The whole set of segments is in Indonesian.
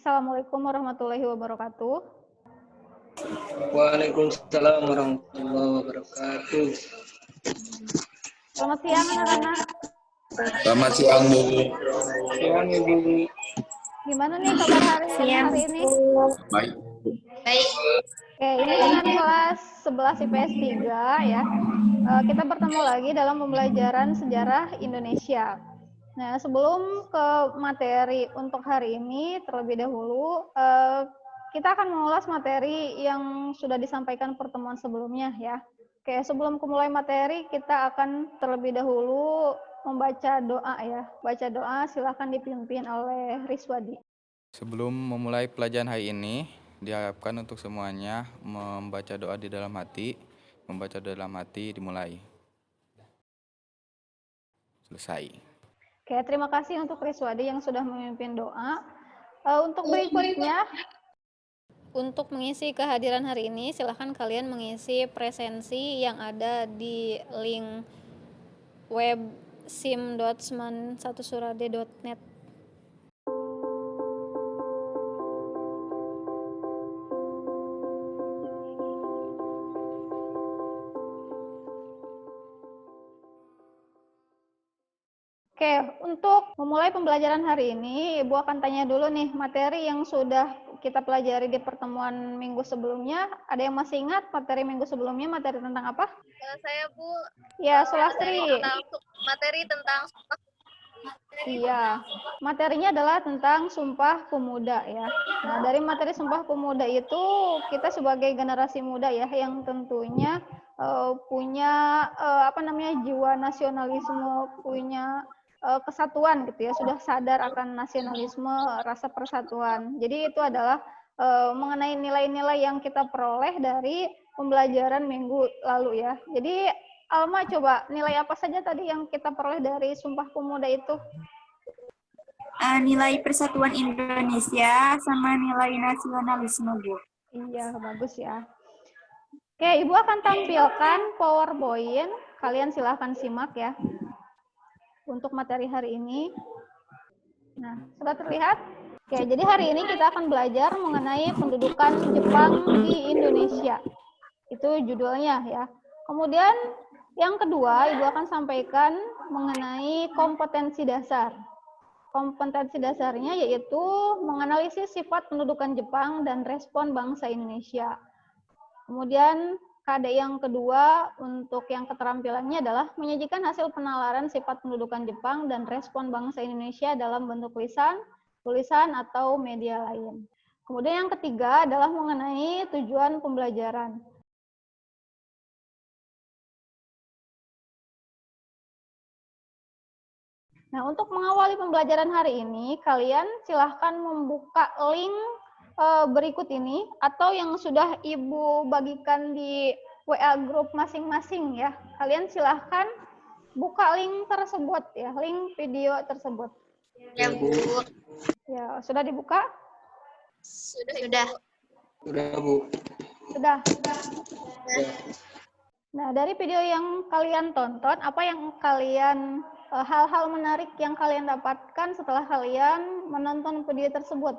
Assalamualaikum warahmatullahi wabarakatuh. Waalaikumsalam warahmatullahi wabarakatuh. Selamat siang anak-anak. Selamat siang, Bu. Siang Ibu. Gimana nih kabar hari ini? Baik. Oke, ini dengan kelas 11 IPS 3 ya. Kita bertemu lagi dalam pembelajaran sejarah Indonesia. Nah, sebelum ke materi untuk hari ini, terlebih dahulu kita akan mengulas materi yang sudah disampaikan pertemuan sebelumnya ya. Oke, sebelum mulai materi, kita akan terlebih dahulu membaca doa ya. Baca doa silakan dipimpin oleh Riswadi. Sebelum memulai pelajaran hari ini, diharapkan untuk semuanya membaca doa di dalam hati. Membaca doa dalam hati dimulai. Selesai. Oke, terima kasih untuk Riswadi yang sudah memimpin doa. Untuk berikutnya, untuk mengisi kehadiran hari ini, silahkan kalian mengisi presensi yang ada di link web sim.seman1surade.net. Oke, untuk memulai pembelajaran hari ini, Ibu akan tanya dulu nih, materi yang sudah kita pelajari di pertemuan minggu sebelumnya, ada yang masih ingat materi minggu sebelumnya, materi tentang apa? Saya, Bu. Ya, Sulastri. Materi tentang Iya, materinya adalah tentang Sumpah Pemuda ya. Nah, dari materi Sumpah Pemuda itu, kita sebagai generasi muda ya, yang tentunya punya jiwa nasionalisme, punya kesatuan gitu ya, sudah sadar akan nasionalisme, rasa persatuan. Jadi itu adalah mengenai nilai-nilai yang kita peroleh dari pembelajaran minggu lalu ya. Jadi Alma, coba nilai apa saja tadi yang kita peroleh dari Sumpah Pemuda itu? Nilai persatuan Indonesia sama nilai nasionalisme, Bu. Iya, bagus ya. Oke, Ibu akan tampilkan PowerPoint. Kalian silahkan simak ya. Untuk materi hari ini. Nah, sudah terlihat? Oke, jadi hari ini kita akan belajar mengenai pendudukan Jepang di Indonesia. Itu judulnya ya. Kemudian yang kedua, Ibu akan sampaikan mengenai kompetensi dasar. Kompetensi dasarnya yaitu menganalisis sifat pendudukan Jepang dan respon bangsa Indonesia. Kemudian KD yang kedua untuk yang keterampilannya adalah menyajikan hasil penalaran sifat pendudukan Jepang dan respon bangsa Indonesia dalam bentuk lisan, tulisan, atau media lain. Kemudian yang ketiga adalah mengenai tujuan pembelajaran. Nah, untuk mengawali pembelajaran hari ini, kalian silahkan membuka link berikut ini, atau yang sudah Ibu bagikan di WA grup masing-masing ya. Kalian silahkan buka link tersebut ya, link video tersebut. Ya, Bu. Ya, sudah dibuka? Sudah. Sudah, Bu. Sudah. Ya. Nah, dari video yang kalian tonton, apa yang kalian hal-hal menarik yang kalian dapatkan setelah kalian menonton video tersebut?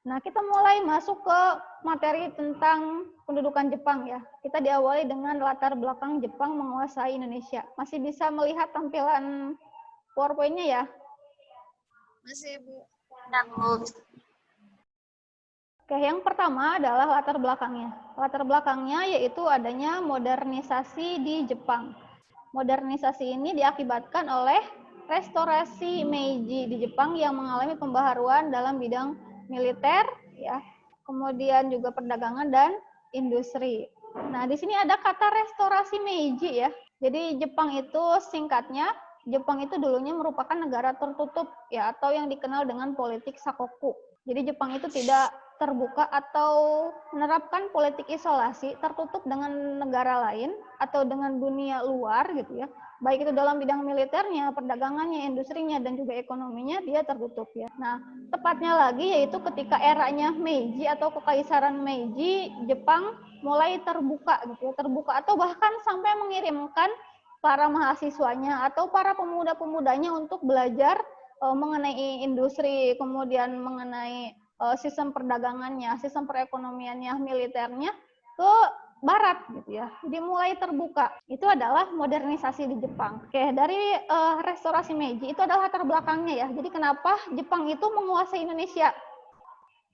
Nah, kita mulai masuk ke materi tentang pendudukan Jepang ya. Kita diawali dengan latar belakang Jepang menguasai Indonesia. Masih bisa melihat tampilan PowerPoint-nya ya? Masih, Bu. Oke, yang pertama adalah latar belakangnya. Latar belakangnya yaitu adanya modernisasi di Jepang. Modernisasi ini diakibatkan oleh restorasi Meiji di Jepang yang mengalami pembaharuan dalam bidang militer, ya, kemudian juga perdagangan dan industri. Nah, di sini ada kata restorasi Meiji ya. Jadi Jepang itu singkatnya, Jepang itu dulunya merupakan negara tertutup ya, atau yang dikenal dengan politik sakoku. Jadi Jepang itu tidak terbuka atau menerapkan politik isolasi, tertutup dengan negara lain atau dengan dunia luar gitu ya. Baik itu dalam bidang militernya, perdagangannya, industrinya, dan juga ekonominya, dia tertutup ya. Nah, tepatnya lagi yaitu ketika eranya Meiji atau kekaisaran Meiji, Jepang mulai terbuka gitu ya, terbuka atau bahkan sampai mengirimkan para mahasiswanya atau para pemuda-pemudanya untuk belajar mengenai industri, kemudian mengenai sistem perdagangannya, sistem perekonomiannya, militernya ke barat gitu ya. Jadi mulai terbuka. Itu adalah modernisasi di Jepang. Oke, dari restorasi Meiji itu adalah latar belakangnya ya. Jadi kenapa Jepang itu menguasai Indonesia?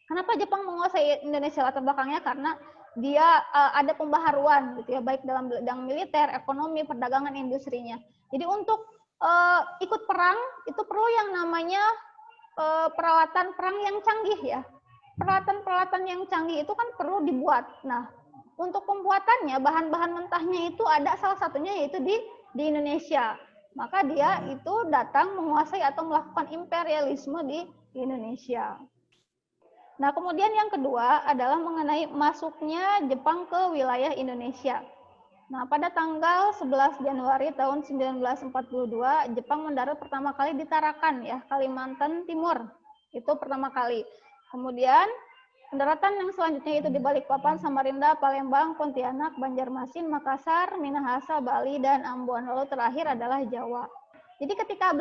Kenapa Jepang menguasai Indonesia? Latar belakangnya karena dia ada pembaharuan gitu ya, baik dalam bidang militer, ekonomi, perdagangan, industrinya. Jadi untuk ikut perang itu perlu yang namanya peralatan perang yang canggih ya. Peralatan-peralatan yang canggih itu kan perlu dibuat. Nah, untuk pembuatannya bahan-bahan mentahnya itu ada salah satunya yaitu di Indonesia. Maka dia itu datang menguasai atau melakukan imperialisme di Indonesia. Nah, kemudian yang kedua adalah mengenai masuknya Jepang ke wilayah Indonesia. Nah, pada tanggal 11 Januari tahun 1942, Jepang mendarat pertama kali di Tarakan ya, Kalimantan Timur. Itu pertama kali. Kemudian pendaratan yang selanjutnya itu di Balikpapan, Samarinda, Palembang, Pontianak, Banjarmasin, Makassar, Minahasa, Bali, dan Ambon. Lalu terakhir adalah Jawa. Jadi ketika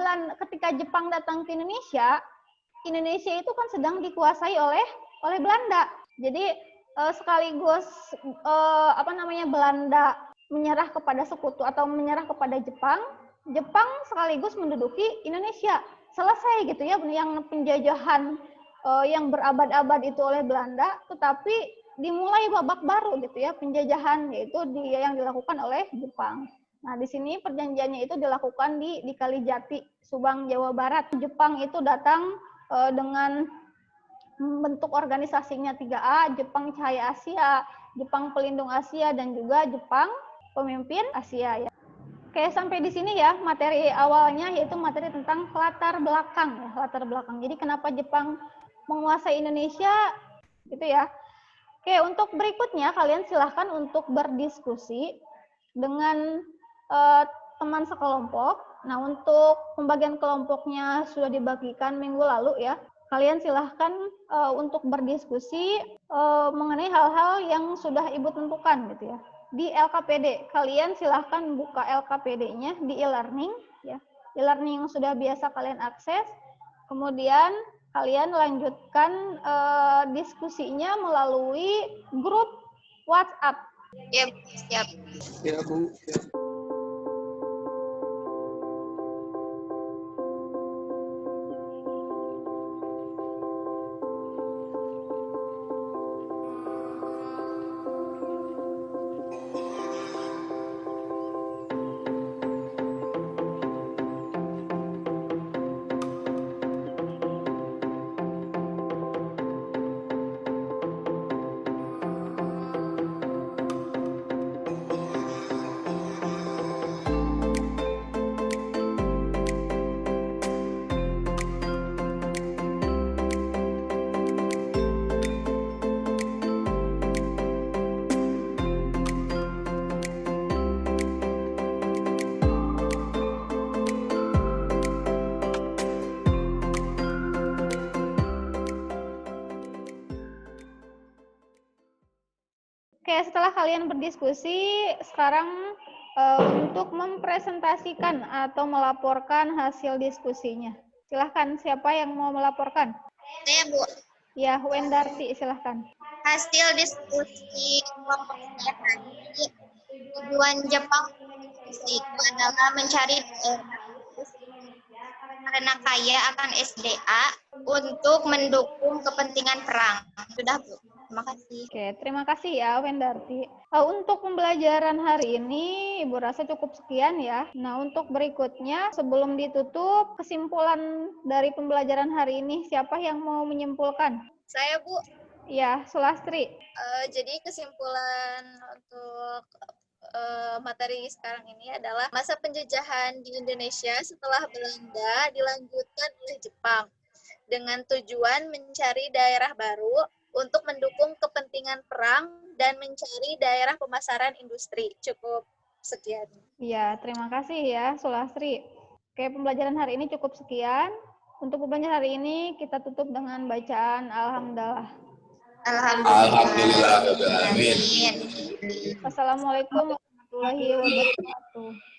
Jepang datang ke Indonesia, Indonesia itu kan sedang dikuasai oleh Belanda. Jadi sekaligus Belanda menyerah kepada sekutu atau menyerah kepada Jepang, Jepang sekaligus menduduki Indonesia. Selesai gitu ya yang penjajahan yang berabad-abad itu oleh Belanda, tetapi dimulai babak baru gitu ya, penjajahan yaitu yang dilakukan oleh Jepang. Nah, di sini perjanjiannya itu dilakukan di Kalijati, Subang, Jawa Barat. Jepang itu datang dengan bentuk organisasinya 3A, Jepang Cahaya Asia, Jepang Pelindung Asia, dan juga Jepang Pemimpin Asia ya. Oke, sampai di sini ya materi awalnya yaitu materi tentang latar belakang ya, latar belakang. Jadi kenapa Jepang menguasai Indonesia gitu ya. Oke, untuk berikutnya kalian silahkan untuk berdiskusi dengan teman sekelompok. Nah, untuk pembagian kelompoknya sudah dibagikan minggu lalu ya. Kalian silahkan untuk berdiskusi mengenai hal-hal yang sudah Ibu tentukan gitu ya. Di LKPD, kalian silahkan buka LKPD-nya di e-learning ya. E-learning yang sudah biasa kalian akses. Kemudian kalian lanjutkan diskusinya melalui grup WhatsApp. Ya, siap. Ya, Bu. Oke, setelah kalian berdiskusi, sekarang untuk mempresentasikan atau melaporkan hasil diskusinya. Silahkan, siapa yang mau melaporkan? Saya, Bu. Ya, Wendarti, silahkan. Hasil diskusi kelompok saya tadi, tujuan Jepang itu adalah mencari karena kaya akan SDA untuk mendukung kepentingan perang. Sudah, Bu. Terima kasih. Oke, terima kasih ya Wendarti. Untuk pembelajaran hari ini, Ibu rasa cukup sekian ya. Nah, untuk berikutnya, sebelum ditutup, kesimpulan dari pembelajaran hari ini, siapa yang mau menyimpulkan? Saya, Bu. Ya, Sulastri. Jadi kesimpulan untuk materi sekarang ini adalah masa penjajahan di Indonesia setelah Belanda dilanjutkan oleh Jepang dengan tujuan mencari daerah baru untuk mendukung kepentingan perang dan mencari daerah pemasaran industri. Cukup sekian. Ya, terima kasih ya Sulastri. Oke, pembelajaran hari ini cukup sekian. Untuk pembelajaran hari ini kita tutup dengan bacaan Alhamdulillah. Alhamdulillah. Amin. Wassalamualaikum warahmatullahi wabarakatuh.